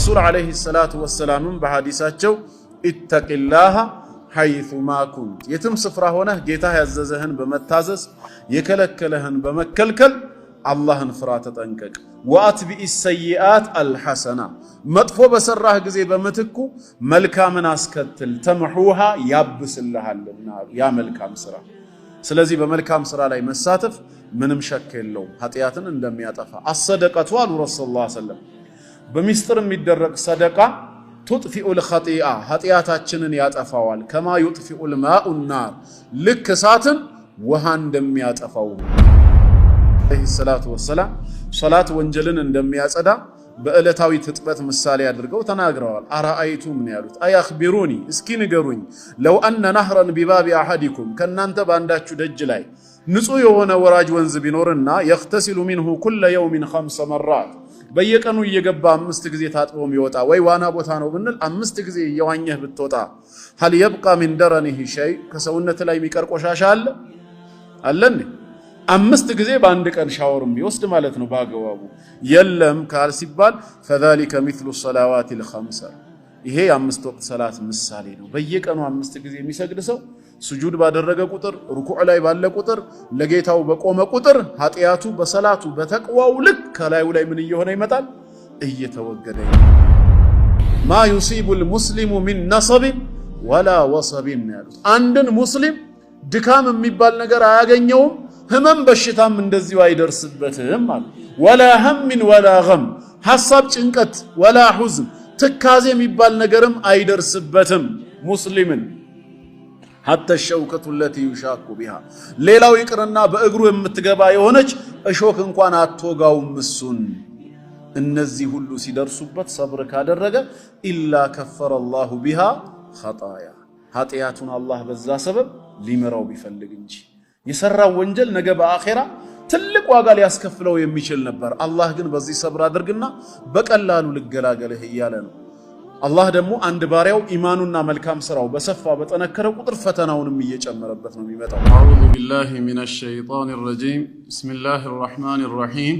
ረሱል አለይሂ ሰላቱ ወሰላም በሐዲሳቸው ኢተቂላህ ሐይቱማ ኩንት የትም ስፍራ ሆነህ ጌታ ያዘዘህን በመታዘዝ የከለከለህን በመከልከል አላህን ፍራ ተጠንቀቅ። ወአትቢኢ ሰይአት አልሐሰና መጥፎ በሰራህ ጊዜ በመትኩ መልካምን አስከትል ተምሑሃ ያብስልሃልና ያ መልካም ስራ። ስለዚህ በመልካም ስራ ላይ መሳተፍ ምንም ሸክ የለውም ኃጢአትን እንደሚያጠፋ። አሰደቀቱ አሉ ረሱል ሰለላሁ ዐለይሂ ወሰለም በሚስጥር የሚደረግ ሰደቃ ቱጥፊኡል ኸጢአ ኃጢአታችንን ያጠፋዋል። ከማ ዩጥፊኡል ማኡ ናር ልክ እሳትን ውሃ እንደሚያጠፋው አለይሂ ሰላቱ ወሰላም ሶላት ወንጀልን እንደሚያጸዳ በእለታዊ ትጥበት ምሳሌ አድርገው ተናግረዋል። አራአይቱም ነው ያሉት አያኽቢሩኒ እስኪ ንገሩኝ ለው አነ ነህረን ቢባቢ አሐዲኩም ከናንተ ባንዳችሁ ደጅ ላይ ንጹህ የሆነ ወራጅ ወንዝ ቢኖርና يغتسل منه كل يوم 5 مرات በየቀኑ እየገባ 5 ጊዜ ታጥቦ የሚወጣ ወይ ዋና ቦታ ነው ብንል 5 ጊዜ እየዋኘህ ብትወጣ هل يبقى من درنه شيء ከሰውነት ላይ የሚቀር ቆሻሻ አለ 5 ጊዜ በአንድ ቀን ሻወርም ቢወስድ ማለት ነው ባገባቡ የለም ካል ሲባል فذلك مثل الصلوات الخمس ይሄ የ5 ወቅት ሰላት ምሳሌ ነው። በየቀኑ 5 ጊዜ የሚሰግድ ሰው ስጁድ ባደረገ ቁጥር ሩኩዕ ላይ ባለ ቁጥር ለጌታው በቆመ ቁጥር ኃጢያቱ በሰላቱ በተቅዋው ልክ ከላዩ ላይ ምን እየሆነ ይመጣል እየተወገደ ማ يصيب المسلم من نصب ولا وصب ያሉት አንድን ሙስሊም ድካም የሚባል ነገር አያገኘውም ህመም በሽታም እንደዚሁ አይደርስበትም ማለት ወላ هم ولا غم ሐሳብ ጭንቀት ولا حزن ትካዜ የሚባል ነገርም አይደርስበትም ሙስሊምን حتى الشوكة التي يشاك بها ሌላው ይቅርና በእግሩ የምትገባ የሆነች እሾክ እንኳን አትወጋውም እሱን እነዚህ ሁሉ ሲደርሱበት ሰብር ካደረገ ኢላ ከፈረ الله بها خطايا ኃጢያቱን አላህ በዛ ሰበብ ሊመራው ቢፈልግ እንጂ የሰራው ወንጀል ነገ በአኺራ ትልቅ ዋጋ ሊያስከፍለው የሚችል ነበር። አላህ ግን በዚህ ሰብር አድርግና በቀላሉ ልገላገልህ እያለ ነው። አላህ ደግሞ አንድ ባሪያው ኢማኑና መልካም ስራው በሰፋ በጠነከረ ቁጥር ፈተናውንም እየጨመረበት ነው የሚመጣው። አዑዙ ቢላሂ ሚነሽ ሸይጣኒር ረጂም ቢስሚላሂር ረህማኒር ረሂም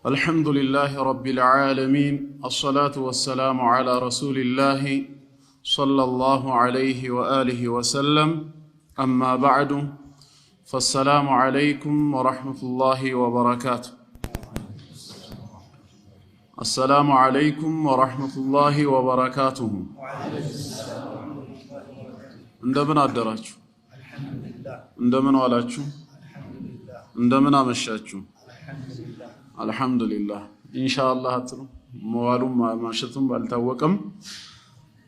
አልሐምዱሊላሂ ረቢል ዓለሚን አስሰላቱ ወሰላሙ ዐላ ረሱሊላሂ ሰለላሁ ዐለይሂ ወአሊሂ ወሰለም አማ በዕዱ فالسلام عليكم ورحمة الله وبركاته السلام عليكم ورحمة الله وبركاته እንደምን አደራችሁ እንደምን ዋላችሁ እንደምን አመሻችሁ አልহামዱሊላህ ኢንሻአላህ አጥሩ መዋሉም ማሸቱም ባልታወቀም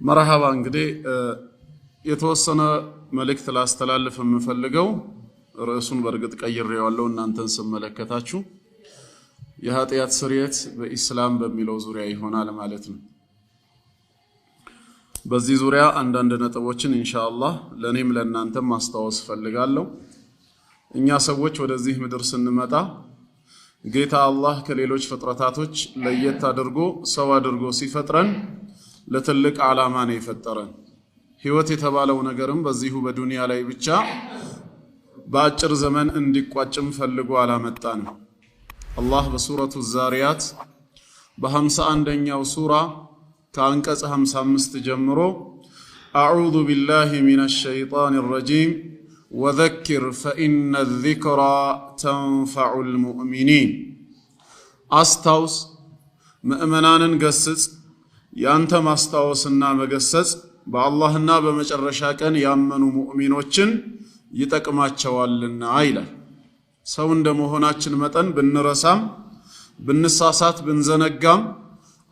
መርሐባ እንግዲህ የተወሰነ መልእክት ላስተላልፍ የምፈልገው ርዕሱን በርግጥ ቀይሬዋለሁ እናንተን ስመለከታችሁ የኃጢያት ስርየት በኢስላም በሚለው ዙሪያ ይሆናል ማለት ነው። በዚህ ዙሪያ አንዳንድ ነጥቦችን ኢንሻአላህ ለኔም ለእናንተም ማስታወስ ፈልጋለሁ። እኛ ሰዎች ወደዚህ ምድር ስንመጣ ጌታ አላህ ከሌሎች ፍጥረታቶች ለየት አድርጎ ሰው አድርጎ ሲፈጥረን ለትልቅ ዓላማ ነው የፈጠረን። ህይወት የተባለው ነገርም በዚሁ በዱንያ ላይ ብቻ በአጭር ዘመን እንዲቋጭም ፈልጎ አላመጣንም። አላህ በሱረቱ ዛሪያት በ51ኛው ሱራ ከአንቀጽ 55 ጀምሮ አዑዙ ቢላሂ ሚነሽ ሸይጣኒር ረጂም ወዘክር ፈኢነ ዚክራ ተንፈዑል ሙእሚኒን አስታውስ ምእመናንን ገስጽ ያንተ ማስታወስና መገሰጽ በአላህና በመጨረሻ ቀን ያመኑ ሙእሚኖችን ይጠቅማቸዋልና ይላል። ሰው እንደመሆናችን መጠን ብንረሳም ብንሳሳት ብንዘነጋም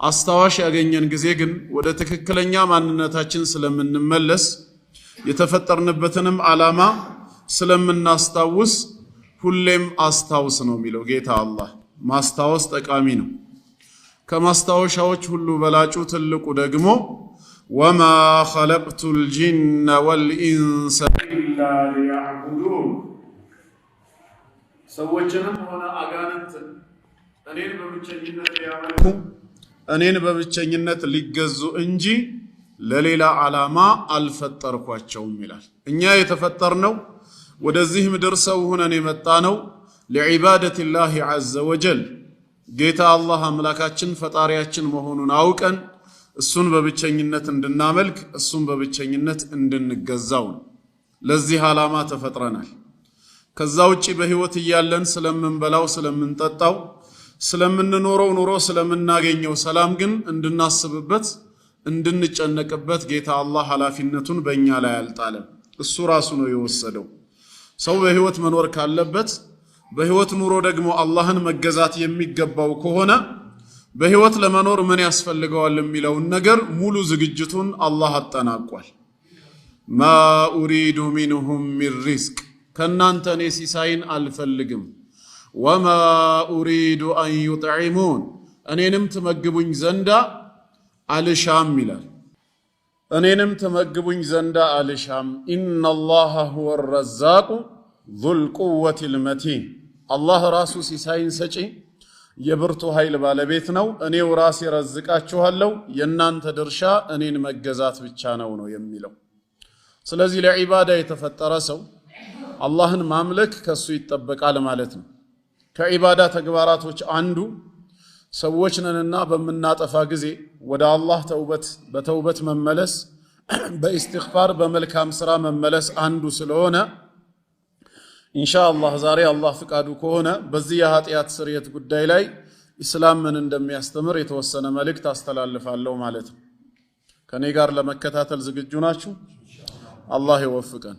አስታዋሽ ያገኘን ጊዜ ግን ወደ ትክክለኛ ማንነታችን ስለምንመለስ የተፈጠርንበትንም ዓላማ ስለምናስታውስ ሁሌም አስታውስ ነው የሚለው ጌታ አላህ። ማስታወስ ጠቃሚ ነው። ከማስታወሻዎች ሁሉ በላጩ ትልቁ ደግሞ ወማ ኸለቅቱል ጂነ ወልኢንሰ ኢላ ሊያዕቡዱን ሰዎችንም ሆነ አጋንንትን እኔን በብቸኝነት ሊገዙ እንጂ ለሌላ ዓላማ አልፈጠርኳቸውም ይላል። እኛ የተፈጠርነው ወደዚህ ምድር ሰው ሆነን የመጣነው ለዒባደቲላሂ ዐዘ ወጀል ጌታ አላህ አምላካችን ፈጣሪያችን መሆኑን አውቀን እሱን በብቸኝነት እንድናመልክ እሱን በብቸኝነት እንድንገዛው ነው። ለዚህ ዓላማ ተፈጥረናል። ከዛ ውጪ በህይወት እያለን ስለምንበላው ስለምንጠጣው ስለምንኖረው ኑሮ ስለምናገኘው ሰላም ግን እንድናስብበት እንድንጨነቅበት ጌታ አላህ ኃላፊነቱን በእኛ ላይ አልጣለም። እሱ ራሱ ነው የወሰደው። ሰው በህይወት መኖር ካለበት በህይወት ኑሮ ደግሞ አላህን መገዛት የሚገባው ከሆነ በህይወት ለመኖር ምን ያስፈልገዋል የሚለውን ነገር ሙሉ ዝግጅቱን አላህ አጠናቋል። ማ ኡሪዱ ሚንሁም ሚን ሪዝቅ ከናንተ እኔ ሲሳይን አልፈልግም። ወማ ኡሪዱ አን ዩጥዒሙን እኔንም ትመግቡኝ ዘንዳ አልሻም ይላል። እኔንም ትመግቡኝ ዘንዳ አልሻም። ኢነላሃ ሁወ ረዛቁ ዙል ቁወቲል መቲን አላህ ራሱ ሲሳይን ሰጪ የብርቱ ኃይል ባለቤት ነው። እኔው ራሴ ረዝቃችኋለሁ፣ የናንተ ድርሻ እኔን መገዛት ብቻ ነው የሚለው። ስለዚህ ለዒባዳ የተፈጠረ ሰው አላህን ማምለክ ከሱ ይጠበቃል ማለት ነው። ከዒባዳ ተግባራቶች አንዱ ሰዎች ነንና በመናጠፋ ጊዜ ወደ አላህ በተውበት መመለስ በኢስቲግፋር በመልካም ስራ መመለስ አንዱ ስለሆነ ኢንሻአላህ ዛሬ አላህ ፍቃዱ ከሆነ በዚህ የኃጢአት ስርየት ጉዳይ ላይ ኢስላም ምን እንደሚያስተምር የተወሰነ መልእክት አስተላልፋለሁ ማለት ነው። ከኔ ጋር ለመከታተል ዝግጁ ናችሁ? አላህ ይወፍቀን።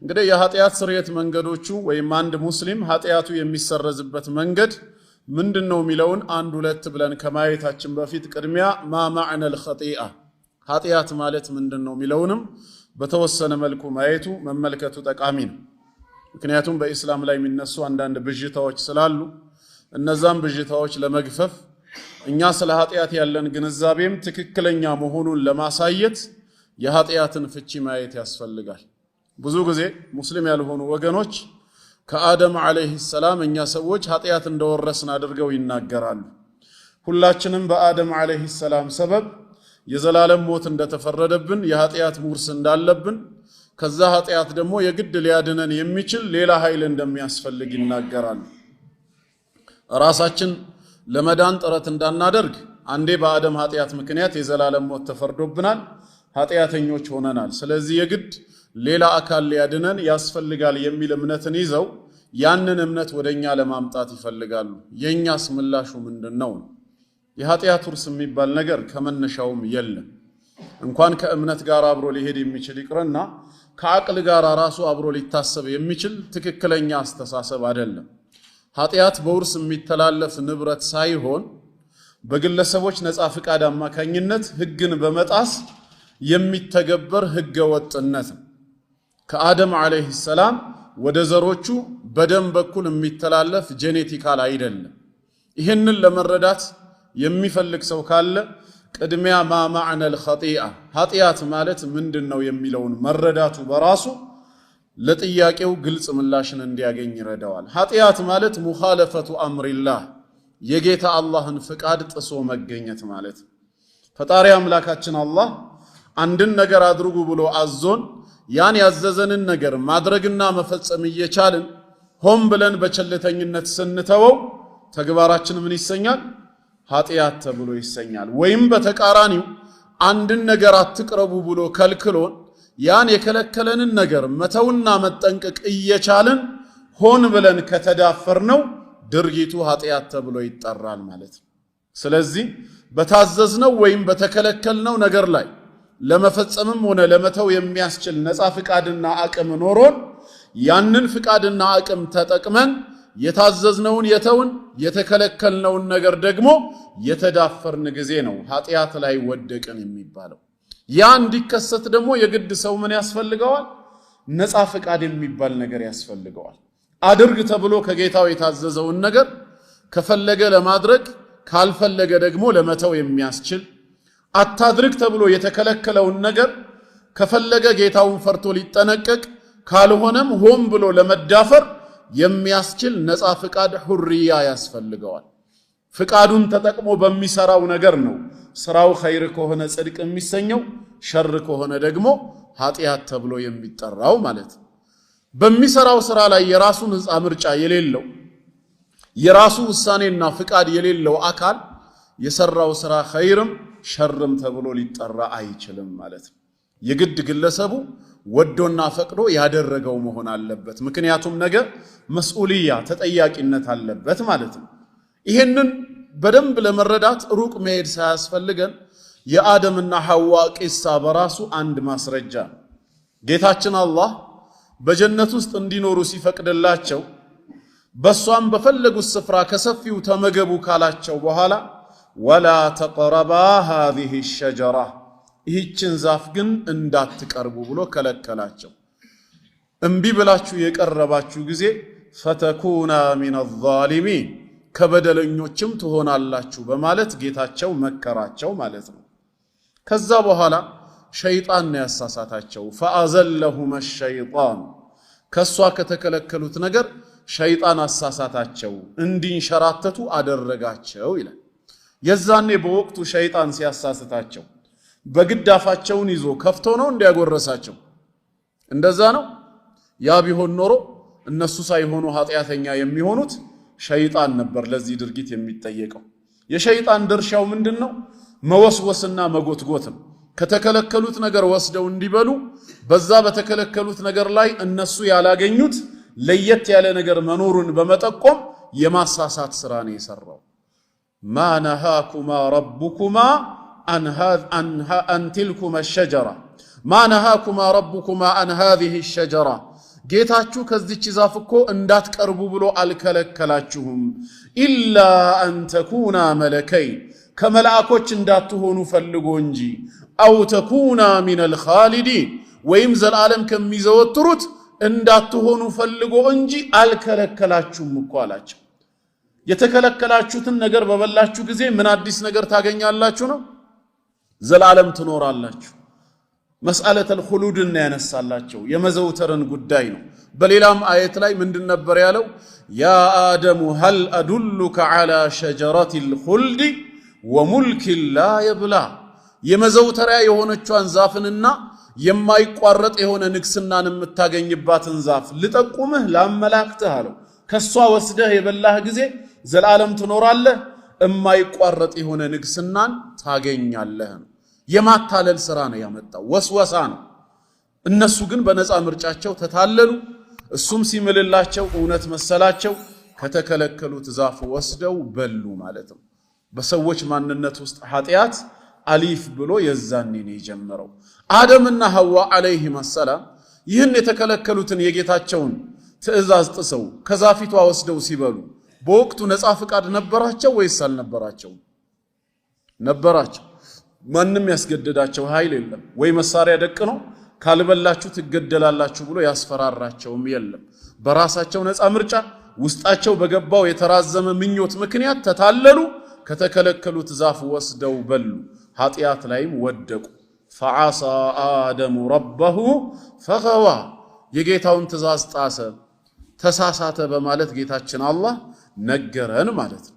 እንግዲህ የኃጢአት ስርየት መንገዶቹ ወይም አንድ ሙስሊም ኃጢአቱ የሚሰረዝበት መንገድ ምንድነው የሚለውን አንድ ሁለት ብለን ከማየታችን በፊት ቅድሚያ ማ ማዕነል ኸጢአ ኃጢአት ማለት ምንድነው የሚለውንም በተወሰነ መልኩ ማየቱ መመልከቱ ጠቃሚ ነው። ምክንያቱም በእስላም ላይ የሚነሱ አንዳንድ ብዥታዎች ስላሉ እነዛም ብዥታዎች ለመግፈፍ እኛ ስለ ኃጢአት ያለን ግንዛቤም ትክክለኛ መሆኑን ለማሳየት የኃጢአትን ፍቺ ማየት ያስፈልጋል። ብዙ ጊዜ ሙስሊም ያልሆኑ ወገኖች ከአደም አለይሂ ሰላም እኛ ሰዎች ኃጢአት እንደወረስን አድርገው ይናገራሉ። ሁላችንም በአደም አለይሂ ሰላም ሰበብ የዘላለም ሞት እንደተፈረደብን የኃጢአት ውርስ እንዳለብን ከዛ ኃጢአት ደግሞ የግድ ሊያድነን የሚችል ሌላ ኃይል እንደሚያስፈልግ ይናገራሉ። ራሳችን ለመዳን ጥረት እንዳናደርግ አንዴ በአደም ኃጢአት ምክንያት የዘላለም ሞት ተፈርዶብናል፣ ኃጢአተኞች ሆነናል። ስለዚህ የግድ ሌላ አካል ሊያድነን ያስፈልጋል የሚል እምነትን ይዘው ያንን እምነት ወደኛ ለማምጣት ይፈልጋሉ። የኛስ ምላሹ ምንድነው? የኃጢአት ውርስ የሚባል ነገር ከመነሻውም የለም። እንኳን ከእምነት ጋር አብሮ ሊሄድ የሚችል ይቅርና ከአቅል ጋር ራሱ አብሮ ሊታሰብ የሚችል ትክክለኛ አስተሳሰብ አይደለም። ኃጢአት በውርስ የሚተላለፍ ንብረት ሳይሆን በግለሰቦች ነፃ ፍቃድ አማካኝነት ህግን በመጣስ የሚተገበር ህገ ወጥነት ነው። ከአደም አለይሂ ሰላም ወደ ዘሮቹ በደም በኩል የሚተላለፍ ጄኔቲካል አይደለም። ይህንን ለመረዳት የሚፈልግ ሰው ካለ ቅድሚያ ማ ማዕነል ኸጢአ ኃጢአት ማለት ምንድነው የሚለውን መረዳቱ በራሱ ለጥያቄው ግልጽ ምላሽን እንዲያገኝ ይረዳዋል። ኃጢአት ማለት ሙኻለፈቱ አምሪላህ የጌታ አላህን ፍቃድ ጥሶ መገኘት ማለት። ፈጣሪ አምላካችን አላህ አንድን ነገር አድርጉ ብሎ አዞን ያን ያዘዘንን ነገር ማድረግና መፈጸም እየቻልን ሆም ብለን በቸልተኝነት ስንተወው ተግባራችን ምን ይሰኛል? ኃጢአት ተብሎ ይሰኛል። ወይም በተቃራኒው አንድን ነገር አትቅረቡ ብሎ ከልክሎን ያን የከለከለንን ነገር መተውና መጠንቀቅ እየቻልን ሆን ብለን ከተዳፈርነው ድርጊቱ ኃጢአት ተብሎ ይጠራል ማለት ነው። ስለዚህ በታዘዝነው ወይም በተከለከልነው ነገር ላይ ለመፈጸምም ሆነ ለመተው የሚያስችል ነፃ ፍቃድና አቅም ኖሮን ያንን ፍቃድና አቅም ተጠቅመን የታዘዝነውን የተውን የተከለከልነውን ነገር ደግሞ የተዳፈርን ጊዜ ነው ኃጢአት ላይ ወደቅን የሚባለው። ያ እንዲከሰት ደግሞ የግድ ሰው ምን ያስፈልገዋል? ነፃ ፍቃድ የሚባል ነገር ያስፈልገዋል። አድርግ ተብሎ ከጌታው የታዘዘውን ነገር ከፈለገ ለማድረግ ካልፈለገ ደግሞ ለመተው የሚያስችል፣ አታድርግ ተብሎ የተከለከለውን ነገር ከፈለገ ጌታውን ፈርቶ ሊጠነቀቅ ካልሆነም ሆን ብሎ ለመዳፈር የሚያስችል ነፃ ፍቃድ ሁርያ ያስፈልገዋል። ፍቃዱን ተጠቅሞ በሚሰራው ነገር ነው ስራው ኸይር ከሆነ ጽድቅ የሚሰኘው፣ ሸር ከሆነ ደግሞ ኃጢአት ተብሎ የሚጠራው ማለት። በሚሰራው ስራ ላይ የራሱን ነፃ ምርጫ የሌለው የራሱ ውሳኔና ፍቃድ የሌለው አካል የሰራው ስራ ኸይርም ሸርም ተብሎ ሊጠራ አይችልም ማለት ነው። የግድ ግለሰቡ ወዶና ፈቅዶ ያደረገው መሆን አለበት። ምክንያቱም ነገ መስኡልያ ተጠያቂነት አለበት ማለት ነው። ይሄንን በደንብ ለመረዳት ሩቅ መሄድ ሳያስፈልገን የአደምና ሐዋ ቂሳ በራሱ አንድ ማስረጃ ነው። ጌታችን አላህ በጀነት ውስጥ እንዲኖሩ ሲፈቅድላቸው በሷም በፈለጉት ስፍራ ከሰፊው ተመገቡ ካላቸው በኋላ ወላ ተቅረባ ሃዚህ ሸጀራ ይህችን ዛፍ ግን እንዳትቀርቡ ብሎ ከለከላቸው። እምቢ ብላችሁ የቀረባችሁ ጊዜ ፈተኩና ሚነ ዛሊሚን ከበደለኞችም ትሆናላችሁ በማለት ጌታቸው መከራቸው ማለት ነው። ከዛ በኋላ ሸይጣን ነው ያሳሳታቸው። ፈአዘለሁመ ሸይጣን ከሷ ከተከለከሉት ነገር ሸይጣን አሳሳታቸው፣ እንዲንሸራተቱ አደረጋቸው ይላል። የዛኔ በወቅቱ ሸይጣን ሲያሳስታቸው በግዳፋቸውን ይዞ ከፍቶ ነው እንዲያጎረሳቸው? እንደዛ ነው? ያ ቢሆን ኖሮ እነሱ ሳይሆኑ ኃጢአተኛ የሚሆኑት ሸይጣን ነበር ለዚህ ድርጊት የሚጠየቀው። የሸይጣን ድርሻው ምንድነው? መወስወስና መጎትጎት ነው። ከተከለከሉት ነገር ወስደው እንዲበሉ በዛ በተከለከሉት ነገር ላይ እነሱ ያላገኙት ለየት ያለ ነገር መኖሩን በመጠቆም የማሳሳት ስራ ነው የሰራው። ማ ነሃኩማ ረቡኩማ አን ትልኩማ ሸጀራ ማ ነሃኩማ ረቡኩማ አን ሃዚህ ሸጀራ ጌታችሁ ከዚች ዛፍ እኮ እንዳትቀርቡ ብሎ አልከለከላችሁም። ኢላ አን ተኩና መለከይን ከመላእኮች እንዳትሆኑ ፈልጎ እንጂ አው ተኩና ሚነል ኻሊዲን ወይም ዘላለም ከሚዘወትሩት እንዳትሆኑ ፈልጎ እንጂ አልከለከላችሁም እኮ አላቸው። የተከለከላችሁትን ነገር በበላችሁ ጊዜ ምን አዲስ ነገር ታገኛላችሁ ነው? ዘላለም ትኖራላችሁ። መስአለተል ኹሉድን ያነሳላቸው የመዘውተርን ጉዳይ ነው። በሌላም አየት ላይ ምንድን ነበር ያለው? ያ አደሙ ሀል አዱሉከ ዐላ ሸጀረቲል ኹልድ ወሙልክ ላ የብላ የመዘውተሪያ የሆነቿን ዛፍንና የማይቋረጥ የሆነ ንግስናን የምታገኝባትን ዛፍ ልጠቁምህ ላመላክትህ አለው። ከሷ ወስደህ የበላህ ጊዜ ዘላለም ትኖራለህ፣ የማይቋረጥ የሆነ ንግስናን ታገኛለህ ነው። የማታለል ስራ ነው ያመጣው፣ ወስወሳ ነው። እነሱ ግን በነፃ ምርጫቸው ተታለሉ። እሱም ሲምልላቸው እውነት መሰላቸው። ከተከለከሉት ዛፍ ወስደው በሉ ማለት ነው። በሰዎች ማንነት ውስጥ ኃጢአት አሊፍ ብሎ የዛኔ ነው የጀመረው። አደምና ሐዋ አለይሂም ሰላም ይህን የተከለከሉትን የጌታቸውን ትእዛዝ ጥሰው ከዛፊቷ ወስደው ሲበሉ በወቅቱ ነፃ ፍቃድ ነበራቸው ወይስ አልነበራቸው? ነበራቸው። ማንም ያስገደዳቸው ኃይል የለም። ወይ መሳሪያ ደቅኖ ካልበላችሁ ትገደላላችሁ ብሎ ያስፈራራቸውም የለም። በራሳቸው ነፃ ምርጫ ውስጣቸው በገባው የተራዘመ ምኞት ምክንያት ተታለሉ። ከተከለከሉት ዛፍ ወስደው በሉ። ኃጢአት ላይም ወደቁ። ፈዓሳ አደሙ ረበሁ ፈገዋ የጌታውን ትእዛዝ ጣሰ፣ ተሳሳተ በማለት ጌታችን አላህ ነገረን ማለት ነው።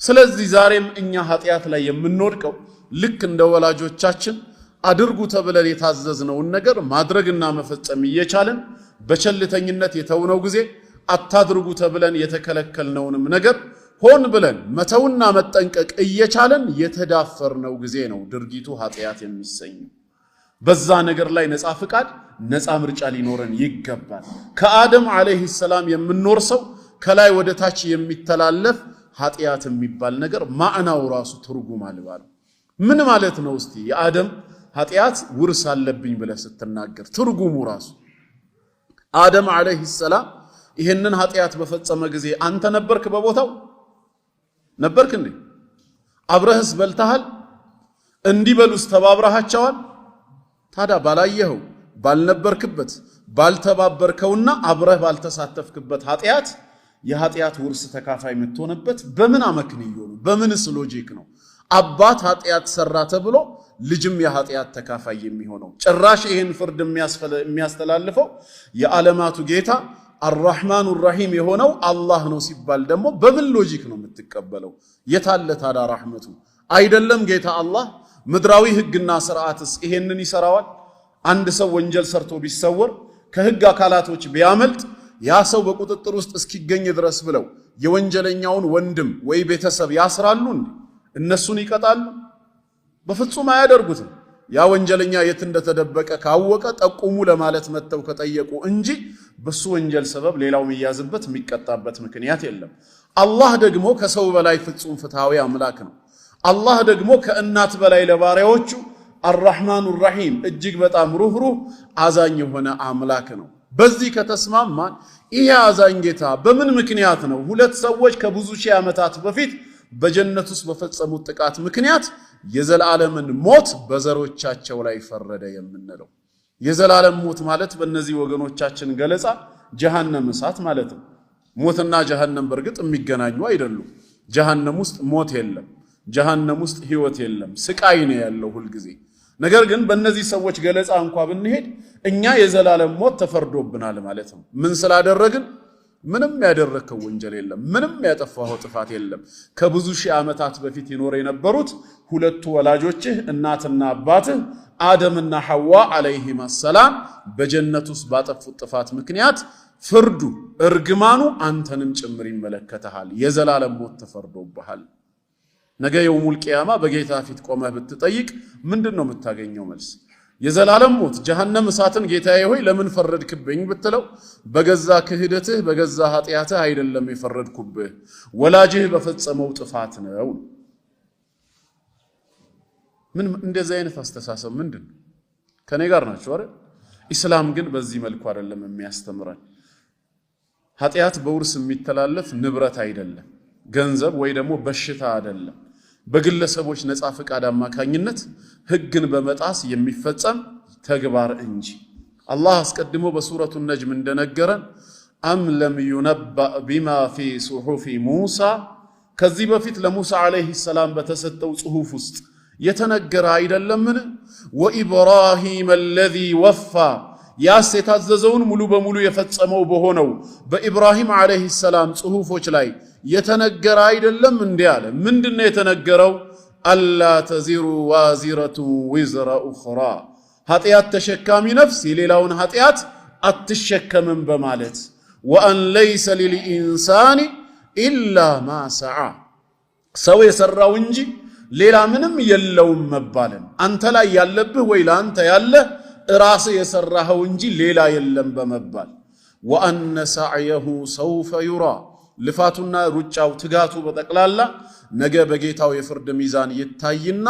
ስለዚህ ዛሬም እኛ ኃጢአት ላይ የምንወድቀው ልክ እንደ ወላጆቻችን አድርጉ ተብለን የታዘዝነውን ነገር ማድረግና መፈጸም እየቻለን በቸልተኝነት የተውነው ጊዜ አታድርጉ ተብለን የተከለከልነውንም ነገር ሆን ብለን መተውና መጠንቀቅ እየቻለን የተዳፈርነው ጊዜ ነው ድርጊቱ ኃጢአት የሚሰኘው። በዛ ነገር ላይ ነፃ ፍቃድ ነፃ ምርጫ ሊኖረን ይገባል። ከአደም አለይሂ ሰላም የምንወርሰው ከላይ ወደ ታች የሚተላለፍ ኃጢአት የሚባል ነገር ማዕናው ራሱ ትርጉም አልባ ነው። ምን ማለት ነው? እስቲ የአደም ኃጢአት ውርስ አለብኝ ብለህ ስትናገር ትርጉሙ ራሱ አደም አለይሂ ሰላም ይሄንን ኃጢአት በፈጸመ ጊዜ አንተ ነበርክ በቦታው? ነበርክ እንዴ? አብረህስ በልተሃል? እንዲበሉስ ተባብረሃቸዋል? ታዲያ ባላየኸው ባልነበርክበት ባልተባበርከውና አብረህ ባልተሳተፍክበት ኃጢአት የኃጢአት ውርስ ተካፋይ የምትሆንበት በምን አመክንዮ ነው? በምንስ ሎጂክ ነው? አባት ኃጢአት ሰራ ተብሎ ልጅም የኃጢአት ተካፋይ የሚሆነው? ጭራሽ ይሄን ፍርድ የሚያስተላልፈው የዓለማቱ ጌታ አርራህማኑ ራሂም የሆነው አላህ ነው ሲባል ደግሞ በምን ሎጂክ ነው የምትቀበለው? የታለ ታዲያ ረህመቱ? አይደለም ጌታ አላህ ምድራዊ ህግና ስርዓትስ ይሄንን ይሰራዋል? አንድ ሰው ወንጀል ሰርቶ ቢሰወር ከህግ አካላቶች ቢያመልጥ ያ ሰው በቁጥጥር ውስጥ እስኪገኝ ድረስ ብለው የወንጀለኛውን ወንድም ወይ ቤተሰብ ያስራሉ እንዴ? እነሱን ይቀጣሉ? በፍጹም አያደርጉትም። ያ ወንጀለኛ የት እንደተደበቀ ካወቀ ጠቁሙ ለማለት መተው ከጠየቁ እንጂ በሱ ወንጀል ሰበብ ሌላው የሚያዝበት የሚቀጣበት ምክንያት የለም። አላህ ደግሞ ከሰው በላይ ፍጹም ፍትሃዊ አምላክ ነው። አላህ ደግሞ ከእናት በላይ ለባሪያዎቹ አርራህማኑ ራሂም እጅግ በጣም ሩህሩህ አዛኝ የሆነ አምላክ ነው። በዚህ ከተስማማን ይሄ አዛኝ ጌታ በምን ምክንያት ነው ሁለት ሰዎች ከብዙ ሺህ ዓመታት በፊት በጀነት ውስጥ በፈጸሙት ጥቃት ምክንያት የዘላለምን ሞት በዘሮቻቸው ላይ ፈረደ የምንለው? የዘላለም ሞት ማለት በእነዚህ ወገኖቻችን ገለጻ ጀሃነም እሳት ማለት ነው። ሞትና ጀሃነም በርግጥ የሚገናኙ አይደሉም። ጀሃነም ውስጥ ሞት የለም። ጀሃነም ውስጥ ህይወት የለም። ስቃይ ነው ያለው ሁልጊዜ። ነገር ግን በእነዚህ ሰዎች ገለጻ እንኳ ብንሄድ እኛ የዘላለም ሞት ተፈርዶብናል ማለት ነው። ምን ስላደረግን? ምንም ያደረከው ወንጀል የለም። ምንም ያጠፋው ጥፋት የለም። ከብዙ ሺህ ዓመታት በፊት ይኖር የነበሩት ሁለቱ ወላጆችህ እናትና አባትህ አደምና ሐዋ አለይሂም ሰላም በጀነት ውስጥ ባጠፉት ጥፋት ምክንያት ፍርዱ እርግማኑ አንተንም ጭምር ይመለከታል። የዘላለም ሞት ተፈርዶብሃል። ነገ የውሙል ቂያማ በጌታ ፊት ቆመህ ብትጠይቅ ምንድነው የምታገኘው መልስ? የዘላለም ሞት ጀሃነም እሳትን ጌታዬ ሆይ ለምን ፈረድክብኝ ብትለው በገዛ ክህደትህ በገዛ ኃጢአትህ አይደለም የፈረድኩብህ ወላጅህ በፈጸመው ጥፋት ነው። ምን እንደዚህ አይነት አስተሳሰብ ምንድነው? ከኔ ጋር ናቸው አይደል? ኢስላም ግን በዚህ መልኩ አይደለም የሚያስተምረን። ኃጢአት በውርስ የሚተላለፍ ንብረት አይደለም፣ ገንዘብ ወይ ደግሞ በሽታ አይደለም። በግለሰቦች ነፃ ፈቃድ አማካኝነት ህግን በመጣስ የሚፈጸም ተግባር እንጂ። አላህ አስቀድሞ በሱረቱ ነጅም እንደነገረን አም ለም ዩነባእ ቢማ ፊ ሱሑፊ ሙሳ፣ ከዚህ በፊት ለሙሳ ዓለይሂ ሰላም በተሰጠው ጽሑፍ ውስጥ የተነገረ አይደለምን? ወኢብራሂም አለዚ ወፋ፣ ያስ የታዘዘውን ሙሉ በሙሉ የፈጸመው በሆነው በኢብራሂም ዓለይሂ ሰላም ጽሑፎች ላይ የተነገረ አይደለም እንዲህ አለ። ምንድነው የተነገረው? አላ ተዚሩ ዋዚረቱ ዊዝረ ኡኽራ፣ ኃጢአት ተሸካሚ ነፍስ የሌላውን ኃጢአት አትሸከምም በማለት ወአን ለይሰ ሊልኢንሳኒ ኢላ ማ ሰዓ፣ ሰው የሰራው እንጂ ሌላ ምንም የለውም መባልን። አንተ ላይ ያለብህ ወይ ለአንተ ያለ ራስ የሰራኸው እንጂ ሌላ የለም በመባል ወአነ ሰዕየሁ ሰውፈ ዩራ፣ ልፋቱና ሩጫው ትጋቱ በጠቅላላ ነገ በጌታው የፍርድ ሚዛን ይታይና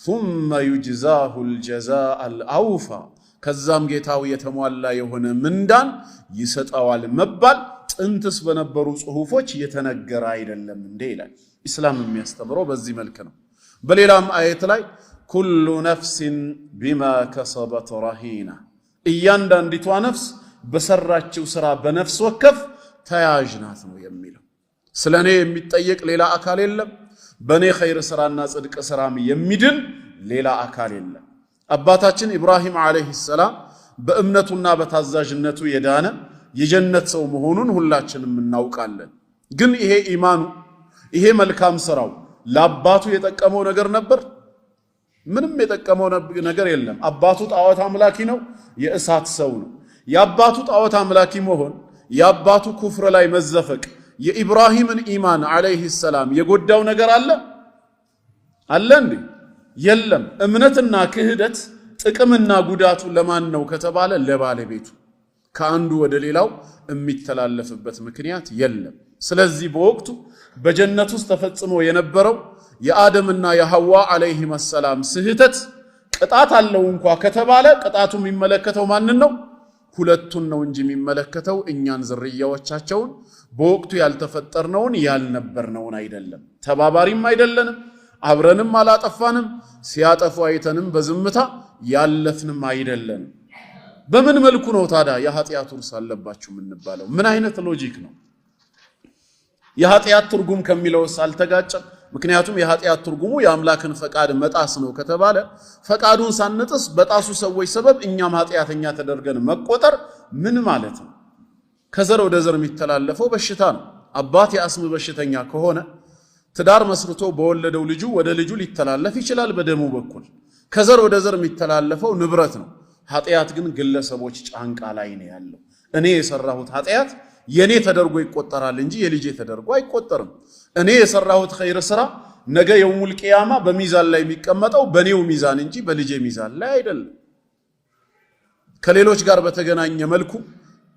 ثم يجزاه الجزاء الأوفى፣ ከዛም ጌታው የተሟላ የሆነ ምንዳን ይሰጠዋል መባል ጥንትስ በነበሩ ጽሑፎች የተነገረ አይደለም እንዴ ይላል። ኢስላም የሚያስተምረው በዚህ መልክ ነው። በሌላም አየት ላይ ኩሉ ነፍሲን ቢማ ከሰበት ረሂና፣ እያንዳንዲቷ ነፍስ በሰራችው ስራ በነፍስ ወከፍ ተያዥ ናት ነው የሚለው። ስለኔ የሚጠየቅ ሌላ አካል የለም። በኔ ኸይር ስራና ጽድቅ ስራም የሚድን ሌላ አካል የለም። አባታችን ኢብራሂም ዓለይሂ ሰላም በእምነቱና በታዛዥነቱ የዳነ የጀነት ሰው መሆኑን ሁላችንም እናውቃለን። ግን ይሄ ኢማኑ ይሄ መልካም ስራው ለአባቱ የጠቀመው ነገር ነበር? ምንም የጠቀመው ነገር የለም። አባቱ ጣዖት አምላኪ ነው፣ የእሳት ሰው ነው። የአባቱ ጣዖት አምላኪ መሆን፣ የአባቱ ኩፍር ላይ መዘፈቅ የኢብራሂምን ኢማን ዓለይሂ ሰላም የጎዳው ነገር አለ እንዴ? የለም። እምነትና ክህደት ጥቅምና ጉዳቱ ለማን ነው ከተባለ ለባለቤቱ፣ ከአንዱ ወደ ሌላው የሚተላለፍበት ምክንያት የለም። ስለዚህ በወቅቱ በጀነት ውስጥ ተፈጽሞ የነበረው የአደምና የሐዋ ዓለይሂም ሰላም ስህተት ቅጣት አለው እንኳ ከተባለ ቅጣቱ የሚመለከተው ማንን ነው? ሁለቱን ነው እንጂ የሚመለከተው እኛን ዝርያዎቻቸውን በወቅቱ ያልተፈጠርነውን ያልነበርነውን አይደለም። ተባባሪም አይደለንም፣ አብረንም አላጠፋንም፣ ሲያጠፉ አይተንም በዝምታ ያለፍንም አይደለንም። በምን መልኩ ነው ታዲያ የኃጢአት ውርስ አለባችሁ የምንባለው? ምን አይነት ሎጂክ ነው? የኃጢአት ትርጉም ከሚለውስ አልተጋጨም? ምክንያቱም የኃጢአት ትርጉሙ የአምላክን ፈቃድ መጣስ ነው ከተባለ ፈቃዱን ሳንጥስ በጣሱ ሰዎች ሰበብ እኛም ኃጢአተኛ ተደርገን መቆጠር ምን ማለት ነው? ከዘር ወደ ዘር የሚተላለፈው በሽታ ነው። አባት የአስም በሽተኛ ከሆነ ትዳር መስርቶ በወለደው ልጁ ወደ ልጁ ሊተላለፍ ይችላል በደሙ በኩል። ከዘር ወደ ዘር የሚተላለፈው ንብረት ነው። ኃጢአት ግን ግለሰቦች ጫንቃ ላይ ነው ያለው። እኔ የሰራሁት ኃጢአት የኔ ተደርጎ ይቆጠራል እንጂ የልጄ ተደርጎ አይቆጠርም። እኔ የሰራሁት ኸይር ስራ ነገ የውሙል ቂያማ በሚዛን ላይ የሚቀመጠው በኔው ሚዛን እንጂ በልጄ ሚዛን ላይ አይደለም። ከሌሎች ጋር በተገናኘ መልኩ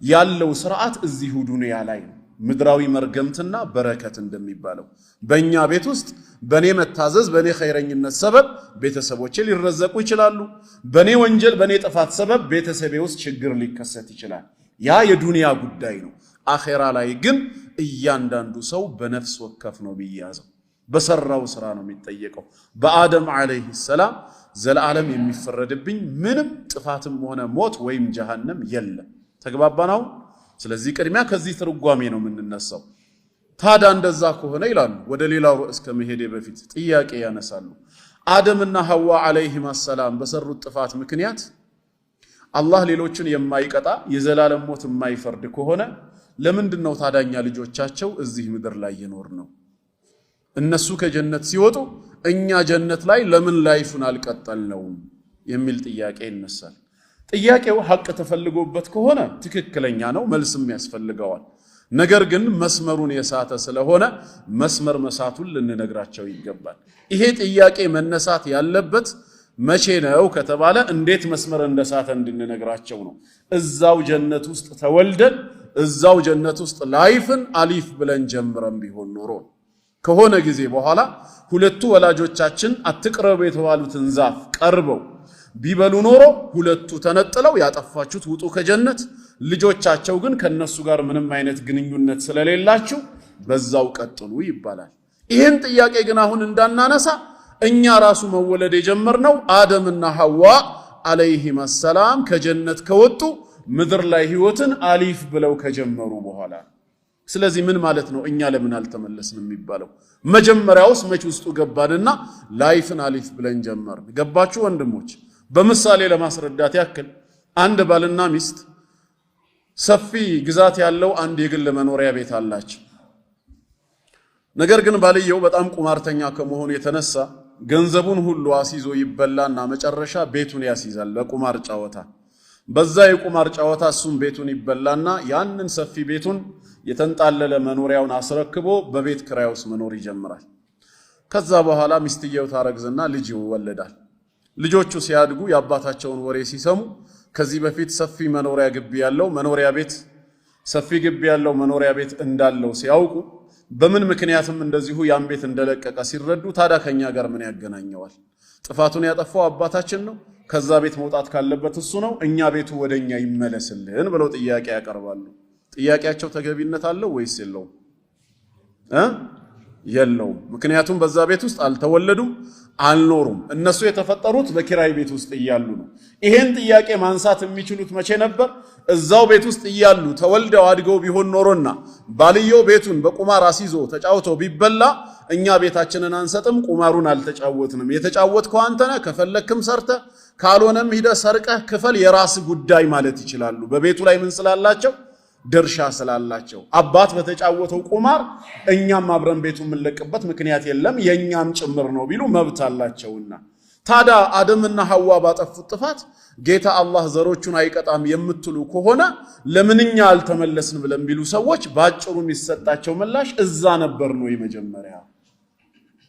ያለው ስርዓት እዚሁ ዱንያ ላይ ነው። ምድራዊ መርገምትና በረከት እንደሚባለው በእኛ ቤት ውስጥ በኔ መታዘዝ በኔ ኸይረኝነት ሰበብ ቤተሰቦቼ ሊረዘቁ ይችላሉ። በኔ ወንጀል በኔ ጥፋት ሰበብ ቤተሰቤ ውስጥ ችግር ሊከሰት ይችላል። ያ የዱንያ ጉዳይ ነው። አኼራ ላይ ግን እያንዳንዱ ሰው በነፍስ ወከፍ ነው የሚያዘው፣ በሰራው ስራ ነው የሚጠየቀው። በአደም አለይሂ ሰላም ዘላለም የሚፈረድብኝ ምንም ጥፋትም ሆነ ሞት ወይም ጀሃነም የለም። ተግባባናው። ስለዚህ ቅድሚያ ከዚህ ትርጓሜ ነው የምንነሳው። ታዲያ እንደዛ ከሆነ ይላሉ ወደ ሌላው ርዕስ ከመሄዴ በፊት ጥያቄ ያነሳሉ። አደምና ሐዋ አለይሂማ ሰላም በሰሩት ጥፋት ምክንያት አላህ ሌሎችን የማይቀጣ የዘላለም ሞት የማይፈርድ ከሆነ ለምንድነው ታዳኛ ልጆቻቸው እዚህ ምድር ላይ የኖር ነው? እነሱ ከጀነት ሲወጡ እኛ ጀነት ላይ ለምን ላይፉን አልቀጠልነውም የሚል ጥያቄ ይነሳል። ጥያቄው ሐቅ ተፈልጎበት ከሆነ ትክክለኛ ነው፣ መልስም ያስፈልገዋል። ነገር ግን መስመሩን የሳተ ስለሆነ መስመር መሳቱን ልንነግራቸው ይገባል። ይሄ ጥያቄ መነሳት ያለበት መቼ ነው ከተባለ እንዴት መስመር እንደሳተ እንድንነግራቸው ነው። እዛው ጀነት ውስጥ ተወልደን እዛው ጀነት ውስጥ ላይፍን አሊፍ ብለን ጀምረን ቢሆን ኖሮ ከሆነ ጊዜ በኋላ ሁለቱ ወላጆቻችን አትቅረቡ የተባሉትን ዛፍ ቀርበው ቢበሉ ኖሮ ሁለቱ ተነጥለው ያጠፋችሁት ውጡ ከጀነት፣ ልጆቻቸው ግን ከነሱ ጋር ምንም አይነት ግንኙነት ስለሌላችሁ በዛው ቀጥሉ ይባላል። ይህን ጥያቄ ግን አሁን እንዳናነሳ እኛ ራሱ መወለድ የጀመርነው አደምና ሐዋ አለይሂማ ሰላም ከጀነት ከወጡ ምድር ላይ ህይወትን አሊፍ ብለው ከጀመሩ በኋላ። ስለዚህ ምን ማለት ነው? እኛ ለምን አልተመለስንም የሚባለው? መጀመሪያውስ መች ውስጡ ገባንና ላይፍን አሊፍ ብለን ጀመርን? ገባችሁ ወንድሞች? በምሳሌ ለማስረዳት ያክል አንድ ባልና ሚስት ሰፊ ግዛት ያለው አንድ የግል መኖሪያ ቤት አላቸው። ነገር ግን ባልየው በጣም ቁማርተኛ ከመሆኑ የተነሳ ገንዘቡን ሁሉ አስይዞ ይበላና መጨረሻ ቤቱን ያስይዛል በቁማር ጨዋታ። በዛ የቁማር ጨዋታ እሱም ቤቱን ይበላና ያንን ሰፊ ቤቱን የተንጣለለ መኖሪያውን አስረክቦ በቤት ክራይ ውስጥ መኖር ይጀምራል። ከዛ በኋላ ሚስትየው ታረግዝና ልጅ ይወለዳል። ልጆቹ ሲያድጉ የአባታቸውን ወሬ ሲሰሙ ከዚህ በፊት ሰፊ መኖሪያ ግቢ ያለው መኖሪያ ቤት ሰፊ ግቢ ያለው መኖሪያ ቤት እንዳለው ሲያውቁ በምን ምክንያትም እንደዚሁ ያን ቤት እንደለቀቀ ሲረዱ ታዲያ ከኛ ጋር ምን ያገናኘዋል? ጥፋቱን ያጠፋው አባታችን ነው፣ ከዛ ቤት መውጣት ካለበት እሱ ነው፣ እኛ ቤቱ ወደኛ ይመለስልን ብለው ጥያቄ ያቀርባሉ። ጥያቄያቸው ተገቢነት አለው ወይስ የለውም? የለውም። ምክንያቱም በዛ ቤት ውስጥ አልተወለዱም፣ አልኖሩም። እነሱ የተፈጠሩት በኪራይ ቤት ውስጥ እያሉ ነው። ይሄን ጥያቄ ማንሳት የሚችሉት መቼ ነበር? እዛው ቤት ውስጥ እያሉ ተወልደው አድገው ቢሆን ኖሮና ባልየው ቤቱን በቁማር አስይዞ ተጫውቶ ቢበላ እኛ ቤታችንን አንሰጥም፣ ቁማሩን አልተጫወትንም፣ የተጫወትከው አንተ ነህ፣ ከፈለክም ሰርተ ካልሆነም ሂደ ሰርቀህ ክፈል፣ የራስ ጉዳይ ማለት ይችላሉ። በቤቱ ላይ ምን ስላላቸው? ድርሻ ስላላቸው። አባት በተጫወተው ቁማር እኛም አብረን ቤቱ የምንለቅበት ምክንያት የለም፣ የኛም ጭምር ነው ቢሉ መብት አላቸውና። ታዲያ አደምና ሐዋ ባጠፉት ጥፋት ጌታ አላህ ዘሮቹን አይቀጣም የምትሉ ከሆነ ለምንኛ አልተመለስን ብለን ቢሉ ሰዎች ባጭሩ የሚሰጣቸው ምላሽ እዛ ነበር ነው። የመጀመሪያ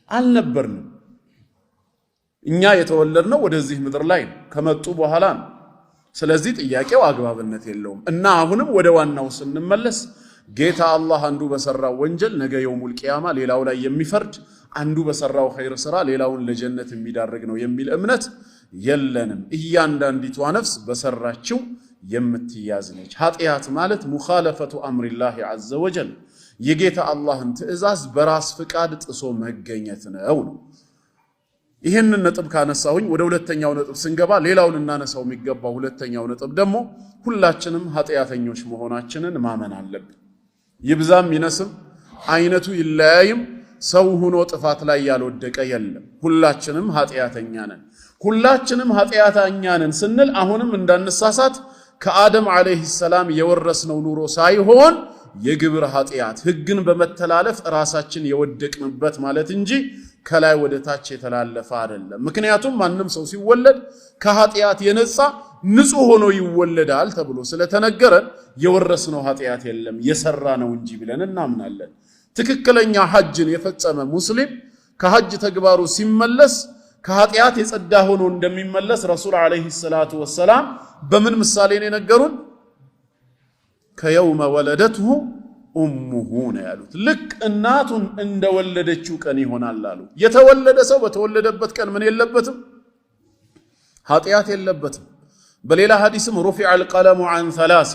አልነበርንም። እኛ የተወለድነው ወደዚህ ምድር ላይ ከመጡ በኋላ ነው። ስለዚህ ጥያቄው አግባብነት የለውም እና አሁንም ወደ ዋናው ስንመለስ ጌታ አላህ አንዱ በሰራው ወንጀል ነገ የውሙል ቂያማ ሌላው ላይ የሚፈርድ፣ አንዱ በሰራው ኸይር ስራ ሌላውን ለጀነት የሚዳርግ ነው የሚል እምነት የለንም። እያንዳንዲቷ ነፍስ በሰራችው የምትያዝ ነች። ኃጢአት ማለት ሙኻለፈቱ አምሪላሂ ዐዘ ወጀል፣ የጌታ አላህን ትእዛዝ በራስ ፍቃድ ጥሶ መገኘት ነው። ይሄንን ነጥብ ካነሳሁኝ ወደ ሁለተኛው ነጥብ ስንገባ ሌላውን እናነሳው የሚገባው ሁለተኛው ነጥብ ደግሞ ሁላችንም ኃጢአተኞች መሆናችንን ማመን አለብን። ይብዛም ይነስም አይነቱ ይለያይም ሰው ሆኖ ጥፋት ላይ ያልወደቀ የለም። ሁላችንም ኃጢአተኛ ነን። ሁላችንም ኃጢአተኛ ነን ስንል አሁንም እንዳንሳሳት ከአደም አለይሂ ሰላም የወረስነው ኑሮ ሳይሆን የግብር ኃጢአት ህግን በመተላለፍ ራሳችን የወደቅንበት ማለት እንጂ ከላይ ወደ ታች የተላለፈ አይደለም። ምክንያቱም ማንም ሰው ሲወለድ ከኃጢአት የነጻ ንጹህ ሆኖ ይወለዳል ተብሎ ስለተነገረን የወረስነው ኃጢአት የለም የሰራ ነው እንጂ ብለን እናምናለን። ትክክለኛ ሐጅን የፈጸመ ሙስሊም ከሐጅ ተግባሩ ሲመለስ ከኃጢአት የጸዳ ሆኖ እንደሚመለስ ረሱል አለይሂ ሰላቱ ወሰላም በምን ምሳሌ ነው የነገሩን? ከየውመ ወለደትሁ ኡሙሁ ነው ያሉት። ልክ እናቱን እንደወለደችው ቀን ይሆናል አሉ። የተወለደ ሰው በተወለደበት ቀን ምን የለበትም? ኃጢአት የለበትም። በሌላ ሐዲስም ሩፊዐል ቀለሙ ዐን ሰላሲ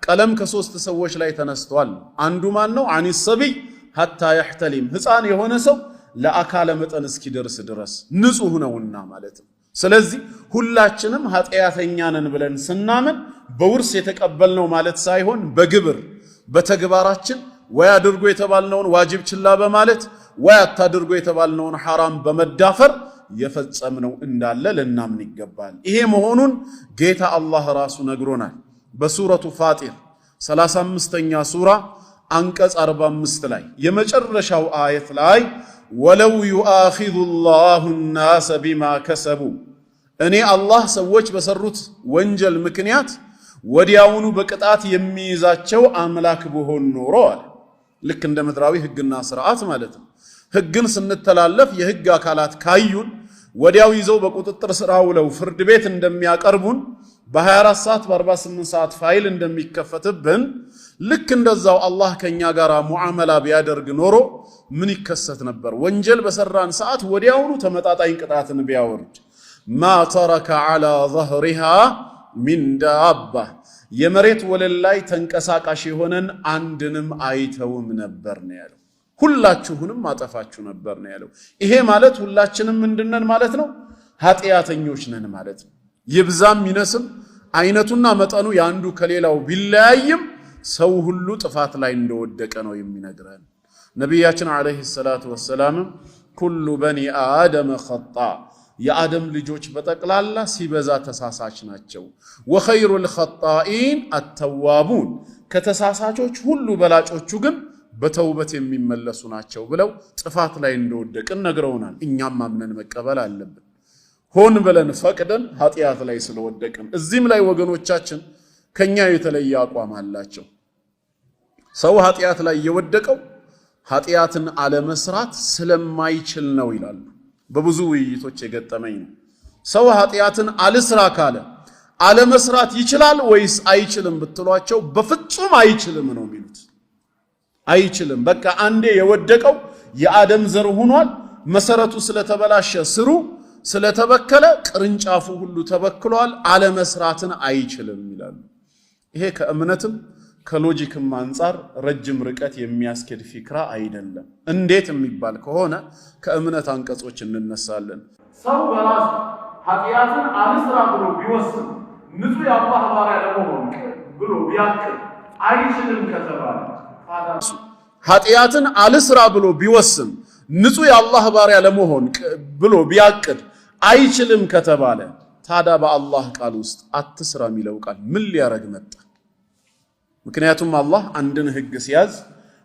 ቀለም ከሶስት ሰዎች ላይ ተነስቷል። አንዱ ማን ነው? ዐኒ ሰቢይ ሐታ የሕተሊም ሕፃን የሆነ ሰው ለአካለ መጠን እስኪደርስ ድረስ ንጹህ ነውና ማለት ነው። ስለዚህ ሁላችንም ኃጢአተኛ ነን ብለን ስናምን በውርስ የተቀበልነው ማለት ሳይሆን በግብር በተግባራችን ወይ አድርጎ የተባልነውን ዋጅብ ችላ በማለት ወይ አታድርጎ የተባልነውን ሐራም በመዳፈር የፈጸምነው እንዳለ ልናምን ይገባል። ይሄ መሆኑን ጌታ አላህ ራሱ ነግሮናል። በሱረቱ ፋጢር 35ኛ ሱራ አንቀጽ 45 ላይ የመጨረሻው አየት ላይ ወለው ዩአኺዙ ላሁ ናሰ ቢማ ከሰቡ እኔ አላህ ሰዎች በሰሩት ወንጀል ምክንያት ወዲያውኑ በቅጣት የሚይዛቸው አምላክ ብሆን ኖሮ አለ። ልክ እንደ ምድራዊ ህግና ስርዓት ማለት ነው። ህግን ስንተላለፍ የህግ አካላት ካዩን ወዲያው ይዘው በቁጥጥር ስር አውለው ፍርድ ቤት እንደሚያቀርቡን በ24 ሰዓት በ48 ሰዓት ፋይል እንደሚከፈትብን ልክ እንደዛው አላህ ከኛ ጋር ሙዓመላ ቢያደርግ ኖሮ ምን ይከሰት ነበር? ወንጀል በሰራን ሰዓት ወዲያውኑ ተመጣጣኝ ቅጣትን ቢያወርድ ማ ተረከ ዐላ ظهرها ሚን ዳባ የመሬት ወለል ላይ ተንቀሳቃሽ የሆነን አንድንም አይተውም ነበር ነው ያለው። ሁላችሁንም አጠፋችሁ ነበር ነው ያለው። ይሄ ማለት ሁላችንም ምንድነን ማለት ነው? ኃጢአተኞች ነን ማለት ነው። ይብዛም ይነስም አይነቱና መጠኑ ያንዱ ከሌላው ቢለያይም ሰው ሁሉ ጥፋት ላይ እንደወደቀ ነው የሚነግረን። ነቢያችን አለይሂ ሰላቱ ወሰላም ኩሉ በኒ አደም ኸጣ የአደም ልጆች በጠቅላላ ሲበዛ ተሳሳች ናቸው። ወኸይሩል ኸጣኢን አተዋቡን ከተሳሳቾች ሁሉ በላጮቹ ግን በተውበት የሚመለሱ ናቸው ብለው ጥፋት ላይ እንደወደቅን ነግረውናል። እኛም አምነን መቀበል አለብን። ሆን ብለን ፈቅደን ኃጢአት ላይ ስለወደቅን እዚህም ላይ ወገኖቻችን ከኛ የተለየ አቋም አላቸው። ሰው ኃጢአት ላይ የወደቀው ኃጢአትን አለመስራት ስለማይችል ነው ይላሉ። በብዙ ውይይቶች የገጠመኝ ነው። ሰው ኃጢአትን አልስራ ካለ አለመስራት ይችላል ወይስ አይችልም ብትሏቸው በፍጹም አይችልም ነው የሚሉት። አይችልም። በቃ አንዴ የወደቀው የአደም ዘር ሆኗል። መሰረቱ ስለተበላሸ ስሩ ስለተበከለ ቅርንጫፉ ሁሉ ተበክሏል። አለመስራትን አይችልም ይላሉ። ይሄ ከእምነትም ከሎጂክም አንፃር ረጅም ርቀት የሚያስኬድ ፊክራ አይደለም። እንዴት የሚባል ከሆነ ከእምነት አንቀጾች እንነሳለን። ሰው በራሱ ኃጢአትን አልስራ ብሎ ቢወስን ንጹህ የአላህ ባሪያ ለመሆን ብሎ ቢያቅድ አይችልም ከተባለ ኃጢአትን አልስራ ብሎ ቢወስን ንጹህ የአላህ ባሪያ ለመሆን ብሎ ቢያቅድ አይችልም ከተባለ ታዲያ በአላህ ቃል ውስጥ አትስራ የሚለው ቃል ምን ሊያረግ መጣ? ምክንያቱም አላህ አንድን ህግ ሲያዝ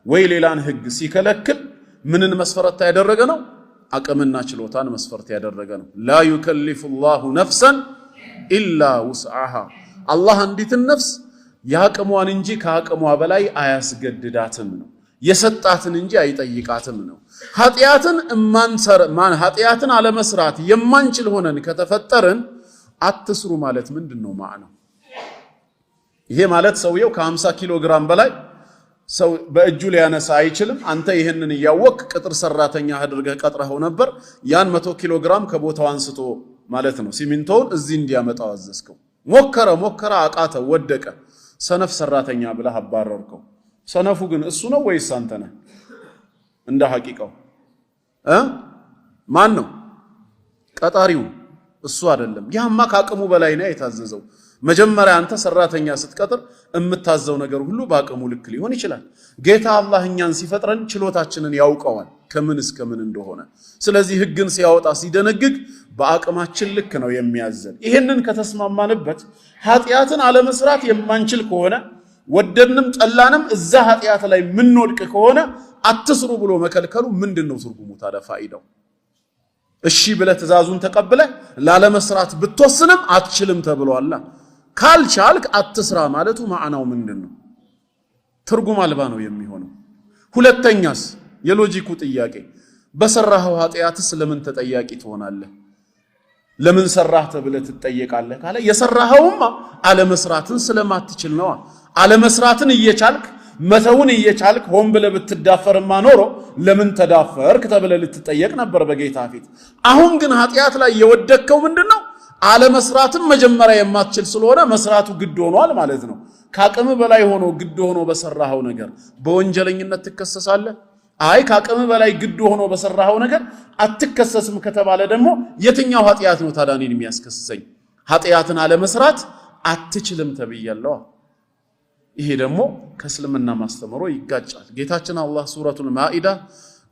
ወይ ሌላን ህግ ሲከለክል ምንን መስፈርት ያደረገ ነው? አቅምና ችሎታን መስፈርት ያደረገ ነው። ላ ዩከሊፉ ላሁ ነፍሰን ኢላ ውስዓሃ አላህ አንዲትን ነፍስ ያቅሟን እንጂ ከአቅሟ በላይ አያስገድዳትም ነው። የሰጣትን እንጂ አይጠይቃትም ነው። ኃጢአትን አለመስራት የማንችል ሆነን ከተፈጠርን አትስሩ ማለት ምንድነው ማዕናው? ይሄ ማለት ሰውየው ከ50 ኪሎ ግራም በላይ ሰው በእጁ ሊያነሳ አይችልም። አንተ ይሄንን ያወቅ ቅጥር ሰራተኛ አድርገህ ቀጥረኸው ነበር። ያን 100 ኪሎ ግራም ከቦታው አንስቶ ማለት ነው ሲሚንቶውን እዚህ እንዲያመጣው አዘዝከው። ሞከረ አቃተው፣ ወደቀ። ሰነፍ ሰራተኛ ብለህ አባረርከው። ሰነፉ ግን እሱ ነው ወይስ አንተ ነህ? እንደ ሐቂቃው ማን ነው ቀጣሪው? እሱ አይደለም። ያማ ከአቅሙ በላይ ነው የታዘዘው። መጀመሪያ አንተ ሰራተኛ ስትቀጥር የምታዘው ነገር ሁሉ በአቅሙ ልክ ሊሆን ይችላል። ጌታ አላህ እኛን ሲፈጥረን ችሎታችንን ያውቀዋል ከምን እስከ ምን እንደሆነ። ስለዚህ ህግን ሲያወጣ ሲደነግግ በአቅማችን ልክ ነው የሚያዘን። ይሄንን ከተስማማንበት ኃጢአትን አለመስራት የማንችል ከሆነ ወደድንም ጠላንም እዛ ኃጢአት ላይ ምንወድቅ ከሆነ አትስሩ ብሎ መከልከሉ ምንድነው ትርጉሙ ታዲያ? ፋይዳው እሺ ብለህ ትእዛዙን ተቀብለህ ላለመስራት ብትወስንም አትችልም ተብሏል። ካልቻልክ አትስራ ማለቱ ማዕናው ምንድነው? ትርጉም አልባ ነው የሚሆነው። ሁለተኛስ የሎጂኩ ጥያቄ በሰራኸው ኃጢአትስ ለምን ተጠያቂ ትሆናለህ? ለምን ሰራህ ተብለህ ትጠየቃለህ ካለ የሰራኸውማ አለመስራትን ስለማትችል ነው። አለመስራትን እየቻልክ መተውን እየቻልክ ሆን ብለህ ብትዳፈርማ ኖሮ ለምን ተዳፈርክ ተብለህ ልትጠየቅ ነበር በጌታ ፊት። አሁን ግን ኃጢአት ላይ የወደቅከው ምንድነው? አለመስራትን መጀመሪያ የማትችል ስለሆነ መስራቱ ግድ ሆኗል ማለት ነው። ካቅም በላይ ሆኖ ግድ ሆኖ በሰራኸው ነገር በወንጀለኝነት ትከሰሳለህ? አይ ካቅም በላይ ግድ ሆኖ በሰራኸው ነገር አትከሰስም ከተባለ ደግሞ የትኛው ኃጢአት ነው ታዲያ እኔን የሚያስከስሰኝ? ኃጢአትን አለመስራት አትችልም ተብያለሁ። ይሄ ደግሞ ከእስልምና ማስተምሮ ይጋጫል። ጌታችን አላህ ሱረቱል ማኢዳ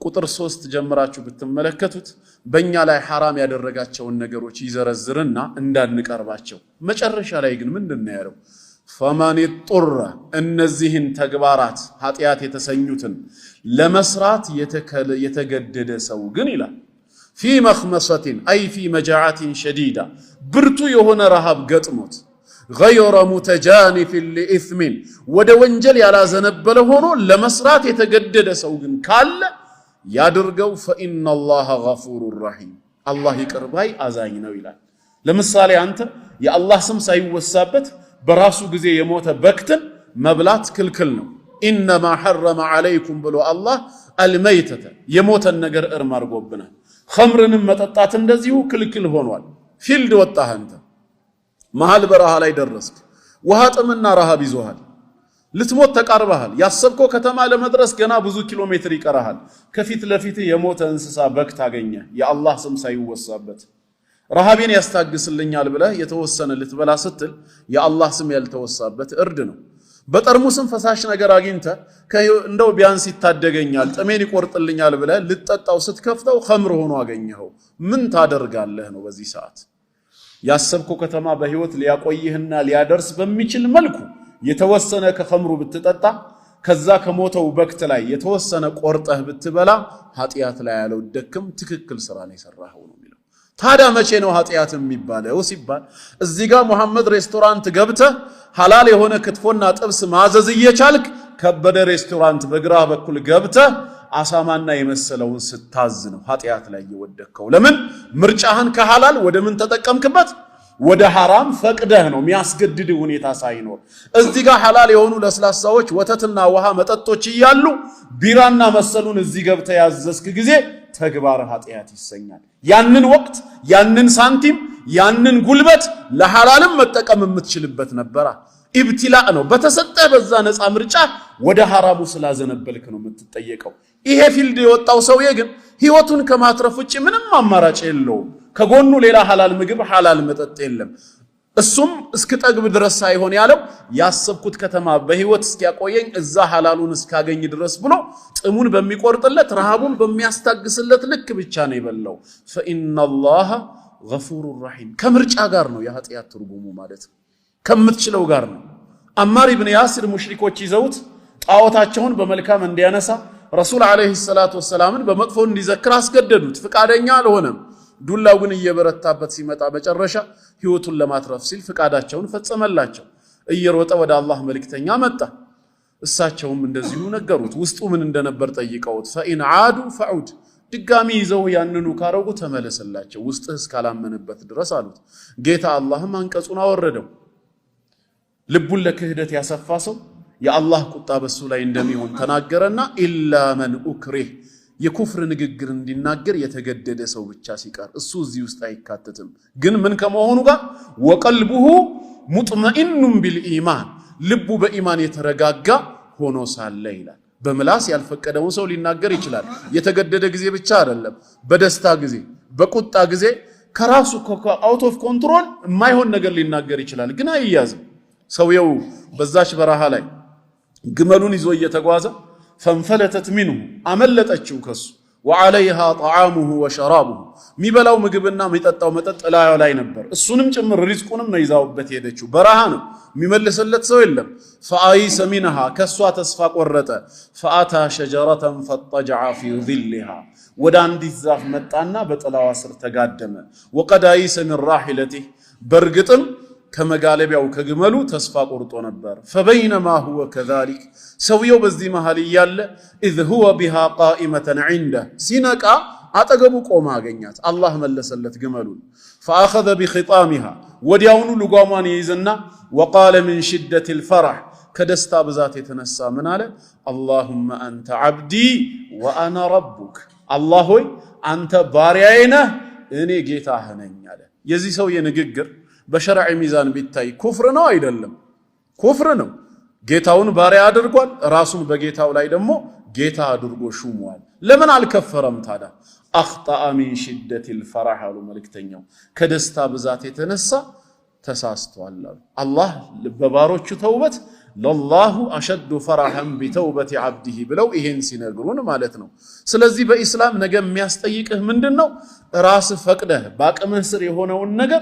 ቁጥር 3 ጀምራችሁ ብትመለከቱት በእኛ ላይ ሐራም ያደረጋቸውን ነገሮች ይዘረዝርና እንዳንቀርባቸው መጨረሻ ላይ ግን ምንድነው ያለው? ፈመን ጡረ እነዚህን ተግባራት ኃጢአት የተሰኙትን ለመስራት የተገደደ ሰው ግን ይላል ፊ መኽመሰቲን አይ ፊ መጃዓቲን ሸዲዳ ብርቱ የሆነ ረሃብ ገጥሞት ገይረ ሙተጃኒፊን ሊኢስሚን ወደ ወንጀል ያላዘነበለ ሆኖ ለመስራት የተገደደ ሰው ግን ካለ ያድርገው ፈኢነላሃ ገፉሩር ረሂም አላህ ይቅር ባይ አዛኝ ነው ይላል። ለምሳሌ አንተ የአላህ ስም ሳይወሳበት በራሱ ጊዜ የሞተ በክትን መብላት ክልክል ነው። ኢነማ ሐረመ ዐለይኩም ብሎ አላህ አልመይተተ የሞተን ነገር እርም አድርጎብናል። ኸምርንም መጠጣት እንደዚሁ ክልክል ሆኗል። ፊልድ ወጣህ አንተ መሃል በረሃ ላይ ደረስክ። ውሃ ጥምና ረሃብ ይዞሃል። ልትሞት ተቃርበሃል። ያሰብከው ከተማ ለመድረስ ገና ብዙ ኪሎ ሜትር ይቀርሃል። ከፊት ለፊት የሞተ እንስሳ በክት አገኘ የአላህ ስም ሳይወሳበት። ረሃቤን ያስታግስልኛል ብለህ የተወሰነ ልትበላ ስትል የአላህ ስም ያልተወሳበት እርድ ነው። በጠርሙስም ፈሳሽ ነገር አግኝተህ እንደው ቢያንስ ይታደገኛል ጥሜን ይቆርጥልኛል ብለህ ልትጠጣው ስትከፍተው ኸምር ሆኖ አገኘኸው። ምን ታደርጋለህ ነው በዚህ ሰዓት? ያሰብከው ከተማ በህይወት ሊያቆይህና ሊያደርስ በሚችል መልኩ የተወሰነ ከኸምሩ ብትጠጣ ከዛ ከሞተው በክት ላይ የተወሰነ ቆርጠህ ብትበላ ኃጢአት ላይ ያለው ደክም ትክክል ስራ ነው የሰራኸው ነው የሚለው። ታዲያ መቼ ነው ኃጢአት የሚባለው ሲባል እዚህ ጋር መሐመድ ሬስቶራንት ገብተህ ሐላል የሆነ ክትፎና ጥብስ ማዘዝ እየቻልክ ከበደ ሬስቶራንት በግራህ በኩል ገብተህ አሳማና የመሰለውን ስታዝ ነው ኃጢአት ላይ የወደከው። ለምን ምርጫህን ከሐላል ወደ ምን ተጠቀምክበት? ወደ ሐራም ፈቅደህ ነው የሚያስገድድ ሁኔታ ሳይኖር። እዚህ ጋር ሐላል የሆኑ ለስላሳዎች ወተትና ውሃ መጠጦች እያሉ ቢራና መሰሉን እዚህ ገብተህ ያዘዝክ ጊዜ ተግባር ኃጢአት ይሰኛል። ያንን ወቅት ያንን ሳንቲም ያንን ጉልበት ለሐላልም መጠቀም የምትችልበት ነበራ። ኢብቲላእ ነው። በተሰጠህ በዛ ነፃ ምርጫ ወደ ሐራሙ ስላዘነበልክ ነው የምትጠየቀው። ይሄ ፊልድ የወጣው ሰውዬ ግን ህይወቱን ከማትረፍ ውጭ ምንም አማራጭ የለውም። ከጎኑ ሌላ ሐላል ምግብ ሐላል መጠጥ የለም። እሱም እስክጠግብ ድረስ ሳይሆን ያለው ያሰብኩት ከተማ በህይወት እስኪያቆየኝ እዛ ሐላሉን እስካገኝ ድረስ ብሎ ጥሙን በሚቆርጥለት ረሃቡን በሚያስታግስለት ልክ ብቻ ነው የበላው። ፈኢነላሃ ገፉሩር ረሂም ከምርጫ ጋር ነው የኃጢአት ትርጉሙ ማለት ከምትችለው ጋር ነው። አማር ኢብኑ ያሲር ሙሽሪኮች ይዘውት ጣዖታቸውን በመልካም እንዲያነሳ ረሱል አለይሂ ሰላቱ ወሰላምን በመጥፎ እንዲዘክር አስገደዱት። ፍቃደኛ አልሆነም። ዱላው ግን እየበረታበት ሲመጣ መጨረሻ ህይወቱን ለማትረፍ ሲል ፍቃዳቸውን ፈጸመላቸው። እየሮጠ ወደ አላህ መልእክተኛ መጣ። እሳቸውም እንደዚሁ ነገሩት። ውስጡ ምን እንደነበር ጠይቀውት ፈኢን ዓዱ ፈዑድ ድጋሚ ይዘው ያንኑ ካረጉ ተመለሰላቸው ውስጥህ እስካላመነበት ድረስ አሉት። ጌታ አላህም አንቀጹን አወረደው። ልቡን ለክህደት ያሰፋ ሰው የአላህ ቁጣ በሱ ላይ እንደሚሆን ተናገረና ኢላ መን ኡክሪህ የኩፍር ንግግር እንዲናገር የተገደደ ሰው ብቻ ሲቀር እሱ እዚህ ውስጥ አይካተትም። ግን ምን ከመሆኑ ጋር ወቀልቡሁ ሙጥመኢኑን ቢልኢማን ልቡ በኢማን የተረጋጋ ሆኖ ሳለ ይላል። በምላስ ያልፈቀደውን ሰው ሊናገር ይችላል። የተገደደ ጊዜ ብቻ አይደለም፣ በደስታ ጊዜ፣ በቁጣ ጊዜ ከራሱ አውት ኦፍ ኮንትሮል የማይሆን ነገር ሊናገር ይችላል። ግን አይያዝም። ሰውየው በዛች በረሃ ላይ ግመሉን ይዞ እየተጓዘ ፈንፈለተት ሚንሁ አመለጠችው ከሱ ወዓለይሃ ጠዓሙሁ ወሸራቡሁ ሚበላው ምግብና ሚጠጣው መጠጥ ላዩ ላይ ነበር። እሱንም ጭምር ሪዝቁንም ነው ይዛውበት ሄደችው። በረሃ ነው፣ የሚመልስለት ሰው የለም። ፈአይሰ ሚንሃ ከሷ ተስፋ ቆረጠ። ፈአታ ሸጀረተን ፈጠጀዐ ፊ ዚልሃ ወደ አንዲት ዛፍ መጣና በጥላዋ ስር ተጋደመ። ወቀድ አይሰ ሚን ራሒለቲህ በርግጥም ከመጋለቢያው ከግመሉ ተስፋ ቆርጦ ነበር። فبينما هو كذلك ሰውየው በዚህ መሃል እያለ اذ هو بها قائمة عنده ሲነቃ አጠገቡ ቆማ አገኛት። አላህ መለሰለት ግመሉን። فاخذ بخطامها ወዲያውኑ ልጓሟን ይይዝና وقال من شدة الفرح ከደስታ ብዛት የተነሳ ምን አለ? اللهم انت عبدي وانا ربك አላህ ሆይ አንተ ባሪያዬ ነህ እኔ ጌታህ ነኝ አለ። የዚህ ሰው የንግግር በሸርዕ ሚዛን ቢታይ ኩፍር ነው አይደለም? ኩፍር ነው። ጌታውን ባሪያ አድርጓል፣ ራሱን በጌታው ላይ ደግሞ ጌታ አድርጎ ሹሟል። ለምን አልከፈረም ታዲያ? አኽጣአ ሚን ሽደቲል ፈራህ አሉ መልእክተኛው፣ ከደስታ ብዛት የተነሳ ተሳስቷል አሉ። አላህ በባሮቹ ተውበት ለላሁ አሸዱ ፈራሐን ቢተውበት ዓብዲሂ ብለው ይሄን ሲነግሩን ማለት ነው። ስለዚህ በኢስላም ነገ የሚያስጠይቅህ ምንድነው? ራስ ፈቅደህ በአቅምህ ስር የሆነውን ነገር